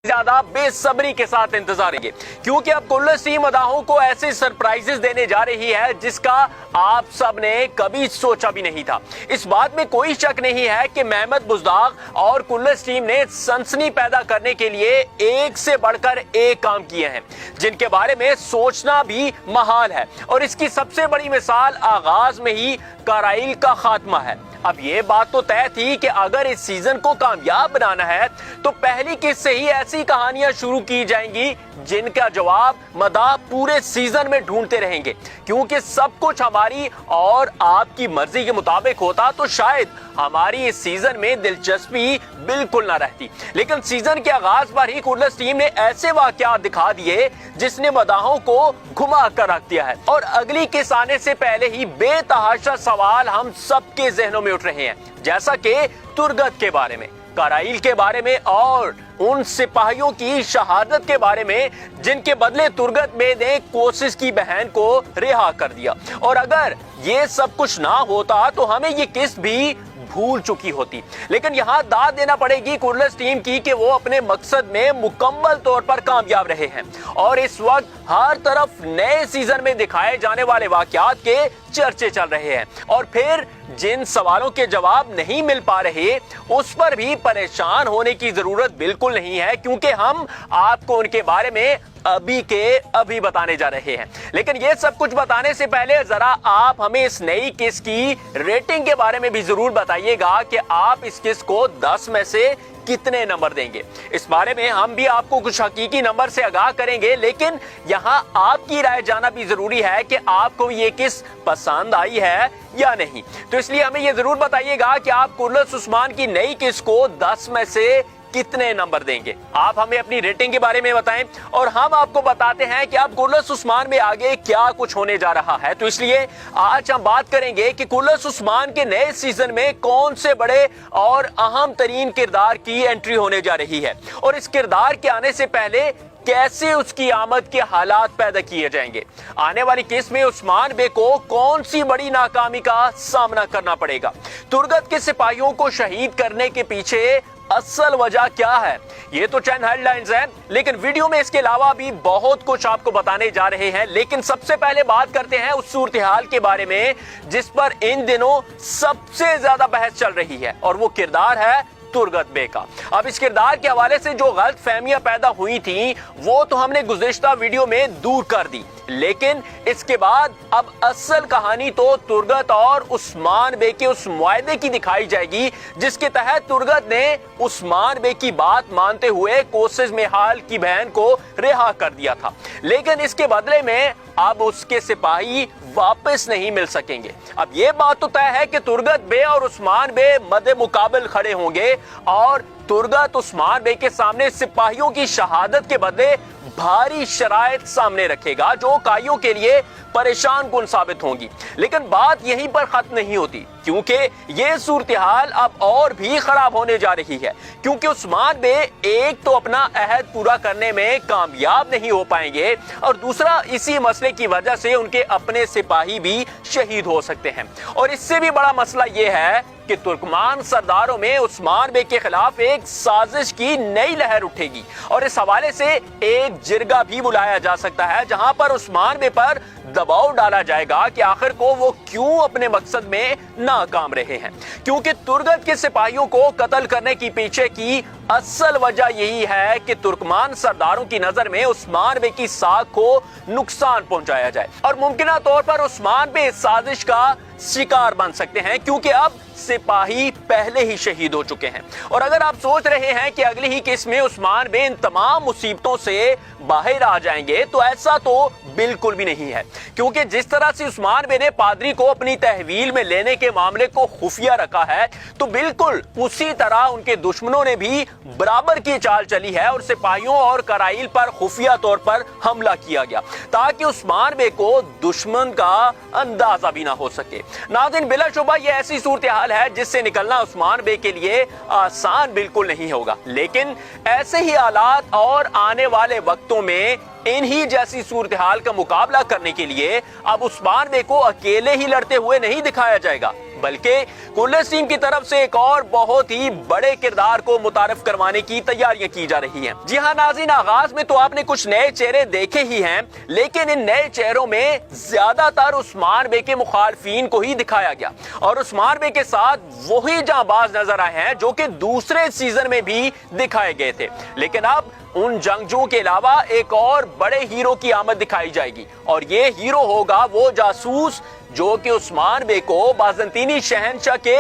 ज्यादा बेसब्री के साथ इंतजार करेंगे क्योंकि अब कुल्लस टीम मदाहों को ऐसे सरप्राइजेस देने जा रही है जिसका आप सब ने कभी सोचा भी नहीं था। इस बात में कोई शक नहीं है कि मेहमद बुज़दाग और कुल्लस टीम ने सनसनी पैदा करने के लिए एक से बढ़कर एक काम किए हैं जिनके बारे में सोचना भी महाल है। और इसकी सबसे बड़ी मिसाल आगाज में ही काराइल का खात्मा है। अब ये बात तो तय थी कि अगर इस सीजन को कामयाब बनाना है तो पहली किस्त से ही ऐसी कहानियां शुरू की जाएंगी जिनका जवाब मदाह पूरे सीजन में ढूंढते रहेंगे। क्योंकि सब कुछ हमारी और आपकी मर्जी के मुताबिक होता तो शायद हमारी इस सीजन में दिलचस्पी बिल्कुल ना रहती। लेकिन सीजन के आगाज पर ही कुल्लस टीम ने ऐसे वाकयात दिखा दिए जिसने मदाहों को घुमा कर रख दिया है। और अगली किस्त आने से पहले ही बेतहाशा सवाल हम सबके जहनों में उठ रहे हैं, जैसा कि तुरगत के बारे में, काराइल के बारे में और उन सिपाहियों की शहादत के बारे में जिनके बदले तुरगत बे ने कोशिश की बहन को रिहा कर दिया। और अगर ये सब कुछ ना होता तो हमें ये किस्त भी भूल चुकी होती। लेकिन यहाँ दाद देना पड़ेगी कुल्लस टीम की कि वो अपने मकसद में मुकम्मल तौर पर कामयाब रहे हैं और इस वक्त हर तरफ नए सीजन में दिखाए जाने वाले वाकयात के चर्चे चल रहे हैं। और फिर जिन सवालों के जवाब नहीं मिल पा रहे उस पर भी परेशान होने की जरूरत बिल्कुल नहीं है क्योंकि हम आपको उनके बारे में अभी के अभी बताने जा रहे हैं। लेकिन ये सब कुछ बताने से पहले जरा आप हमें इस नई किस्त की रेटिंग के बारे में भी जरूर बताइएगा कि आप इस किस्त को 10 में से कितने नंबर देंगे। इस बारे में हम भी आपको कुछ हकीकी नंबर से आगाह करेंगे, लेकिन यहाँ आपकी राय जानना भी जरूरी है कि आपको ये किस्त पसंद आई है या नहीं। तो इसलिए हमें ये जरूर बताइएगा कि आप कुल्लस उस्मान की नई किस्त को 10 में से कितने नंबर देंगे। आप हमें अपनी रेटिंग के बारे में बताएं और हम आपको बताते हैं कि अब कुल्लस उस्मान में आगे क्या कुछ होने जा रहा है। तो इसलिए आज हम बात करेंगे कि कुल्लस उस्मान के नए सीजन में कौन से बड़े और अहम तरीन किरदार की एंट्री होने जा रही है और इस किरदार के आने से पहले कैसे उसकी आमद के हालात पैदा किए जाएंगे। आने वाली किस्त में उस्मान बे को कौन सी बड़ी नाकामी का सामना करना पड़ेगा। तुरगत के सिपाहियों को शहीद करने के पीछे असल वजह क्या है, ये तो चंद हेडलाइंस हैं, लेकिन वीडियो में इसके अलावा भी बहुत कुछ आपको बताने जा रहे हैं। लेकिन सबसे पहले बात करते हैं उस सूरत हाल के बारे में जिस पर इन दिनों सबसे ज्यादा बहस चल रही है और वो किरदार है तुरगत बे का। अब इस किरदार के हवाले से जो गलत फहमियां पैदा हुई थी वो तो हमने गुज़िश्ता वीडियो में दूर कर दी, लेकिन इसके बाद अब असल कहानी तो तुरगत और उस्मान बे के उस मुआहदे की दिखाई जाएगी जिसके तहत तुरगत ने उस्मान बे की बात मानते हुए कोशिश में हाल की बहन को रिहा कर दिया था। लेकिन इसके बदले में अब उसके सिपाही वापस नहीं मिल सकेंगे। अब यह बात तो तय है कि तुरगत बे और उस्मान बे मद्दे मुकाबल खड़े होंगे और तुरगत उस्मान बे के सामने सिपाहियों की शहादत के बदले भारी शराइत सामने रखेगा जो काइयों के लिए परेशान कुन साबित होंगी। लेकिन बात यहीं पर खत्म नहीं होती क्योंकि ये सूरत हाल अब और भी खराब होने जा रही है क्योंकि उस्मान बे एक तो अपना अहद पूरा करने में कामयाब नहीं हो पाएंगे और दूसरा इसी मसले की वजह से उनके अपने सिपाही भी शहीद हो सकते हैं। और इससे भी बड़ा मसला यह है कि तुर्कमान सरदारों में उस्मान बे के खिलाफ एक साजिश की नई लहर उठेगी और इस हवाले से एक जिरगा भी बुलाया जा सकता है जहां पर उस्मान बे पर दबाव डाला जाएगा कि आखिर को वो क्यों अपने मकसद में नाकाम रहे हैं। क्योंकि तुरगत के सिपाहियों को कत्ल करने की पीछे की असल वजह यही है कि तुर्कमान सरदारों की नजर में उस्मान बे की साख को नुकसान पहुंचाया जाए और मुमकिन तौर पर उस्मान बे इस साजिश का शिकार बन सकते हैं क्योंकि अब सिपाही पहले ही शहीद हो चुके हैं। और अगर आप सोच रहे हैं कि अगली ही किस्त में उस्मान बे इन तमाम मुसीबतों से बाहर आ जाएंगे तो ऐसा तो बिल्कुल भी नहीं है क्योंकि जिस तरह से उस्मान बे ने पादरी को अपनी तहवील में लेने के मामले को खुफिया रखा है तो बिल्कुल उसी तरह उनके दुश्मनों ने भी बराबर की चाल चली है और सिपाहियों और कराइल पर खुफिया तौर पर हमला किया गया ताकि उस्मान बे को दुश्मन का अंदाजा भी ना हो सके। नाज़रीन, बिलाशुबा ये ऐसी सूरत हाल है जिससे निकलना उस्मान बे के लिए आसान बिल्कुल नहीं होगा। लेकिन ऐसे ही हालात और आने वाले वक्तों में इन्हीं जैसी सूरत हाल का मुकाबला करने के लिए अब उस्मान बे को अकेले ही लड़ते हुए नहीं दिखाया जाएगा बल्कि कुल्लस टीम की तरफ से एक और बहुत ही बड़े किरदार को मुतारिफ करवाने की तैयारियां की जा रही हैं। जी हां नाज़रीन, आगाज में तो आपने कुछ नए चेहरे देखे ही हैं, लेकिन इन नए चेहरों में ज्यादातर उस्मान बे के मुखालफीन को ही दिखाया गया और उस्मान बे के साथ वही जांबाज नजर आए हैं जो कि दूसरे सीजन में भी दिखाए गए थे। लेकिन अब उन जंगजुओं के अलावा एक और बड़े हीरो की आमद दिखाई जाएगी और ये हीरो होगा वो जासूस जो कि उस्मान बे को बाज़ंतीनी शहंशाह के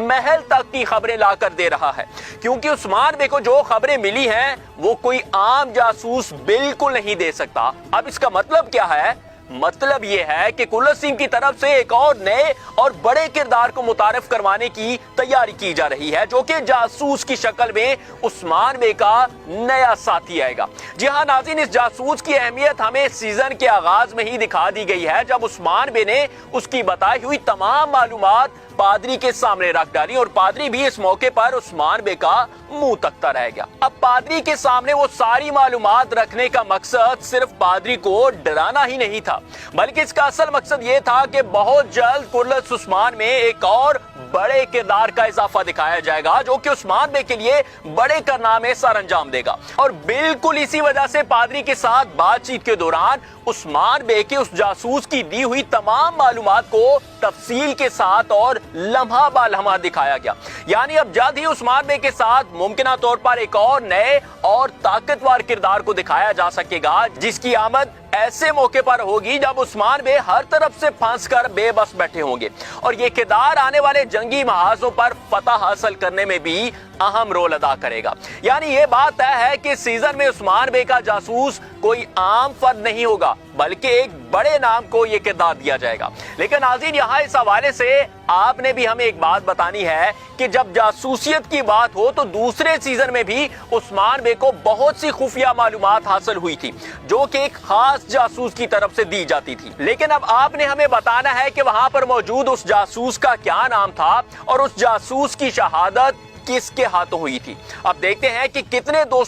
महल तक की खबरें लाकर दे रहा है, क्योंकि उस्मान बे को जो खबरें मिली हैं वो कोई आम जासूस बिल्कुल नहीं दे सकता। अब इसका मतलब क्या है? मतलब ये है कि कुल्लस टीम की तरफ से एक और नए और बड़े किरदार को मुतारिफ करवाने की तैयारी की जा रही है, जो कि जासूस की शक्ल में उस्मान बे का नया साथी आएगा। जी हां नाज़रीन, इस जासूस की अहमियत हमें सीजन के आगाज में ही दिखा दी गई है, जब उस्मान बे ने उसकी बताई हुई तमाम मालूमात पादरी के सामने रख डाली और पादरी भी इस मौके पर उस्मान बे का मुंह तकता रह गया। अब पादरी के सामने वो सारी मालूमात रखने का मकसद सिर्फ पादरी को डराना ही नहीं था, बल्कि इसका असल मकसद ये था कि बहुत जल्द कुल्लस उस्मान में एक और बड़े किरदार का इजाफा दिखाया जाएगा जो कि उस्मान बे के लिए बड़े कारनामे सर अंजाम देगा। और बिल्कुल इसी वजह से पादरी के साथ बातचीत के दौरान उस्मान बे के उस जासूस की दी हुई तमाम मालूमात को तफसील के साथ और लम्हा बा लम्हा दिखाया गया। यानी अब जल्द ही उस्मान बे के साथ मुमकिन तौर पर एक और नए और ताकतवर किरदार को दिखाया जा सकेगा, जिसकी आमद ऐसे मौके पर होगी जब उस्मान बे हर तरफ से फंस कर बेबस बैठे होंगे और ये किरदार आने वाले जंगी महाजों पर फतह हासिल करने में भी अहम रोल अदा करेगा। यानी ये बात तय है कि सीजन में उस्मान बे का जासूस कोई आम फर्द नहीं होगा, बल्कि एक बड़े नाम को ये किरदार दिया जाएगा। लेकिन नाज़रीन, यहाँ इस हवाले से आपने भी हमें एक बात बतानी है कि जब जासूसियत की बात हो तो दूसरे सीजन में भी उस्मान बे को बहुत सी खुफिया मालूमात हासिल हुई थी जो कि एक खास जासूस की तरफ से दी जाती थी। लेकिन अब आपने हमें बताना है कि वहां पर मौजूद उस जासूस का क्या नाम था और उस जासूस की शहादत किसके हाथों हुई थी। अब देखते हैं कि कितने दोस्त